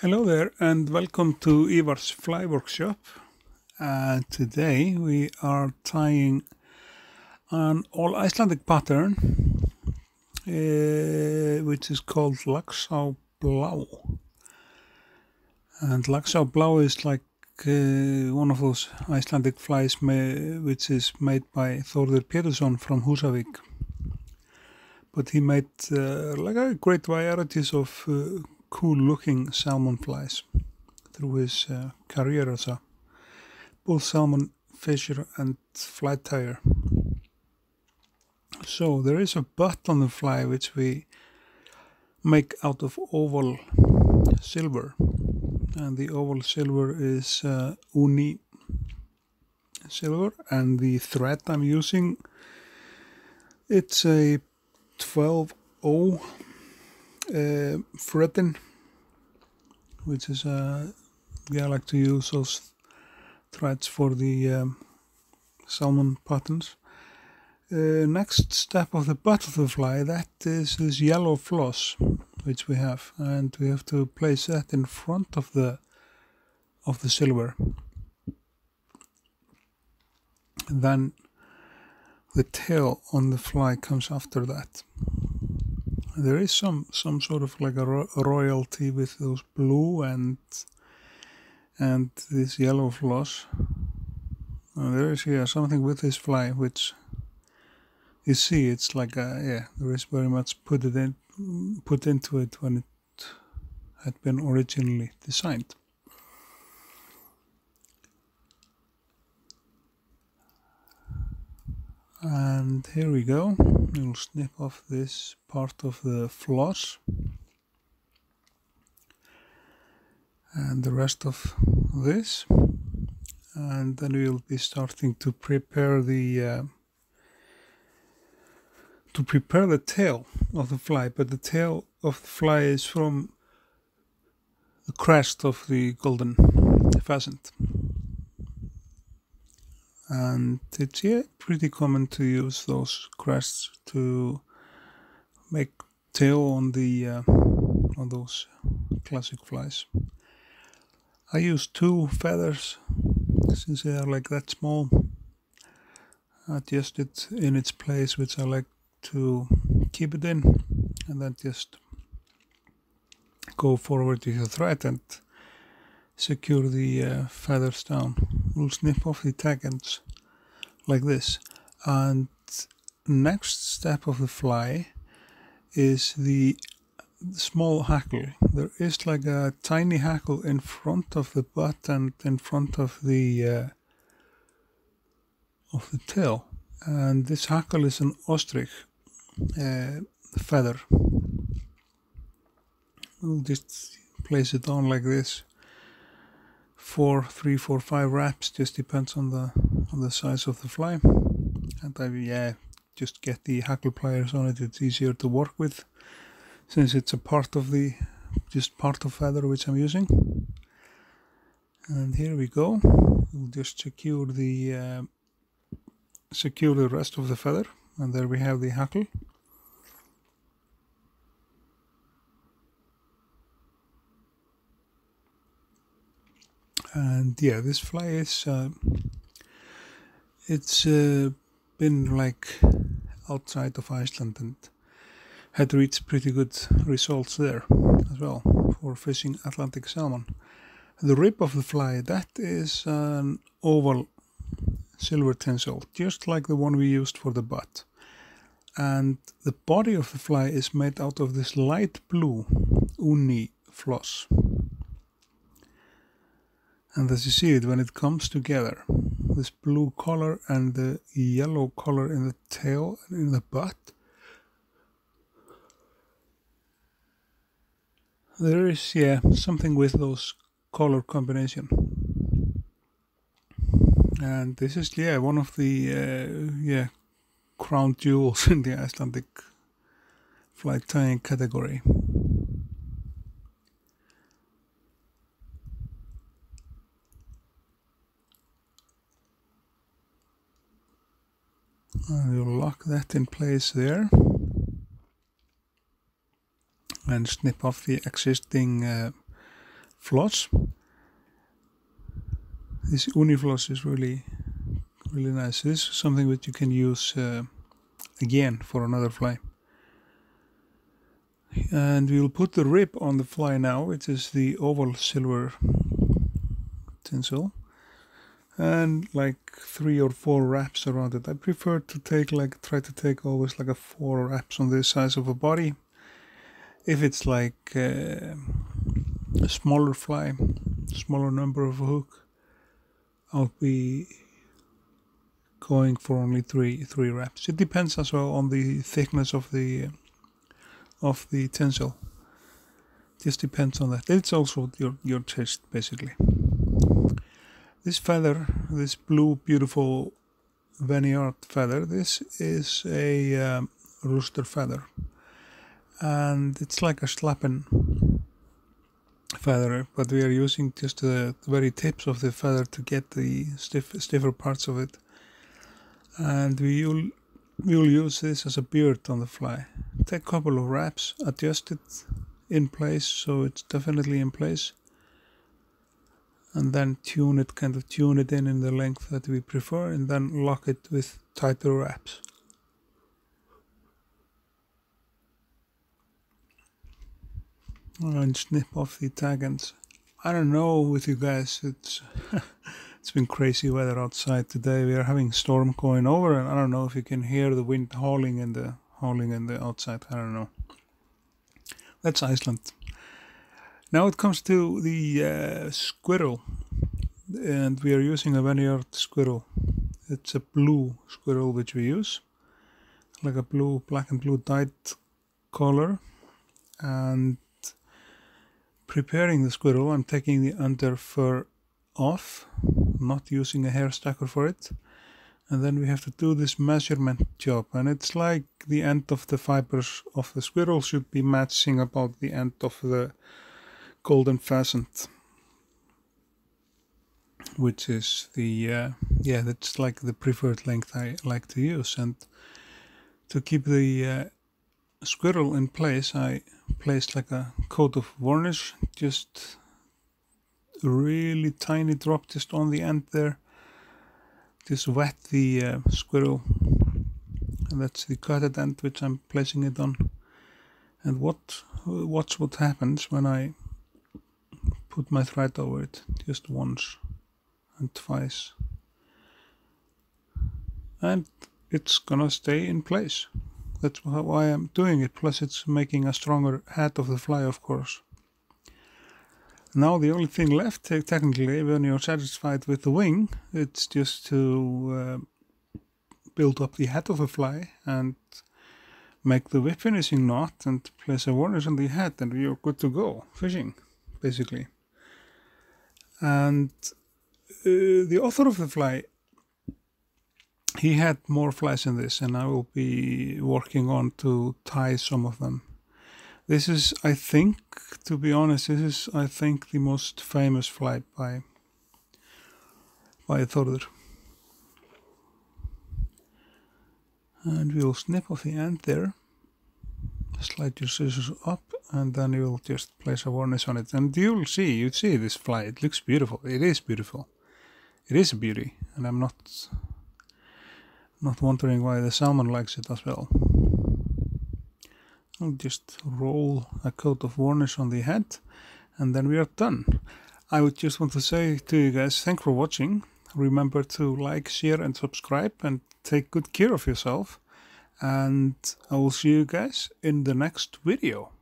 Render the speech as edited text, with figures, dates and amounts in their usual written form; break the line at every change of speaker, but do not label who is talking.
Hello there and welcome to Ívar's Fly Workshop. Today we are tying an all Icelandic pattern which is called Laxá Blá. And Laxá Blá is like one of those Icelandic flies which is made by Þórður Péturson from Húsavík. But he made like a great varieties of cool looking salmon flies through his career as a both salmon fisher and fly tyer. So there is a butt on the fly which we make out of oval silver, and the oval silver is UNI silver, and the thread I'm using, it's a 12-0 threading, which is I like to use those threads for the salmon patterns. Next step of the butt of the fly, that is this yellow floss which we have, and we have to place that in front of the silver. Then the tail on the fly comes after that. There is some sort of like a royalty with those blue and this yellow floss. There is here something with this fly which you see, it's like there is very much put into it when it had been originally designed. And here we go. We'll snip off this part of the floss and the rest of this, and then we'll be starting to prepare the tail of the fly. But the tail of the fly is from the crest of the golden pheasant. And it's pretty common to use those crests to make tail on those classic flies. I use 2 feathers since they are like that small. Adjust it in its place, which I like to keep it in, and then just go forward with the thread and secure the feathers down. We'll snip off the tag ends like this. And next step of the fly is the small hackle. There is like a tiny hackle in front of the butt and in front of the tail. And this hackle is an ostrich feather. We'll just place it on like this. 3, 4, 5 wraps, just depends on the size of the fly. And I just get the hackle pliers on it. It's easier to work with since it's a part of feather which I'm using. And here we go. We'll just secure the rest of the feather, and there we have the hackle. And this fly is it's been like outside of Iceland and had reached pretty good results there as well for fishing Atlantic salmon. The rib of the fly, that is an oval silver tinsel, just like the one we used for the butt. And the body of the fly is made out of this light blue uni floss. And as you see it, when it comes together, this blue color and the yellow color in the tail and in the butt, there is something with those color combination. And this is one of the crown jewels in the Icelandic fly tying category. And we'll lock that in place there and snip off the existing floss. This UNI floss is really nice. This is something that you can use again for another fly. And we'll put the rib on the fly now, which is the oval silver tinsel, and like 3 or 4 wraps around it. I prefer to try to take always like a 4 wraps on this size of a body. If it's like a smaller fly, smaller number of a hook, I'll be going for only 3 wraps. It depends as well on the thickness of the tinsel. Just depends on that. It's also your taste, basically. This feather, this blue beautiful vineyard feather, this is a rooster feather, and it's like a slapping feather, but we are using just the very tips of the feather to get the stiffer parts of it, and we will use this as a beard on the fly. Take a couple of wraps, adjust it in place so it's definitely in place, and then tune it in the length that we prefer, and then lock it with tighter wraps. And snip off the tag ends. I don't know with you guys, it's it's been crazy weather outside today. We are having a storm going over, and I don't know if you can hear the wind howling in the outside. I don't know. That's Iceland. Now it comes to the squirrel, and we are using a vineyard squirrel. It's a blue squirrel which we use, like a black and blue dyed color. And preparing the squirrel, I'm taking the under fur off, not using a hair stacker for it, and then we have to do this measurement job, and it's like the end of the fibers of the squirrel should be matching about the end of the golden pheasant, which is the that's like the preferred length I like to use. And to keep the squirrel in place, I placed like a coat of varnish, just a really tiny drop just on the end there, just wet the squirrel, and that's the cutted end which I'm placing it on. And watch what happens when I put my thread over it, just once and twice, and it's gonna stay in place. That's why I'm doing it, plus it's making a stronger head of the fly, of course. Now the only thing left, technically, when you're satisfied with the wing, it's just to build up the head of the fly and make the whip finishing knot and place a varnish on the head, and you're good to go fishing, basically. And the author of the fly, he had more flies in this, and I will be working on to tie some of them. This is, I think, to be honest, the most famous fly by Þórður. And we'll snip off the end there, slide your scissors up, and then you'll just place a varnish on it. And you see this fly, it looks beautiful. It is beautiful. It is a beauty, and I'm not wondering why the salmon likes it as well. I'll just roll a coat of varnish on the head, and then we are done. I would just want to say to you guys, thanks for watching. Remember to like, share, and subscribe, and take good care of yourself. And I will see you guys in the next video.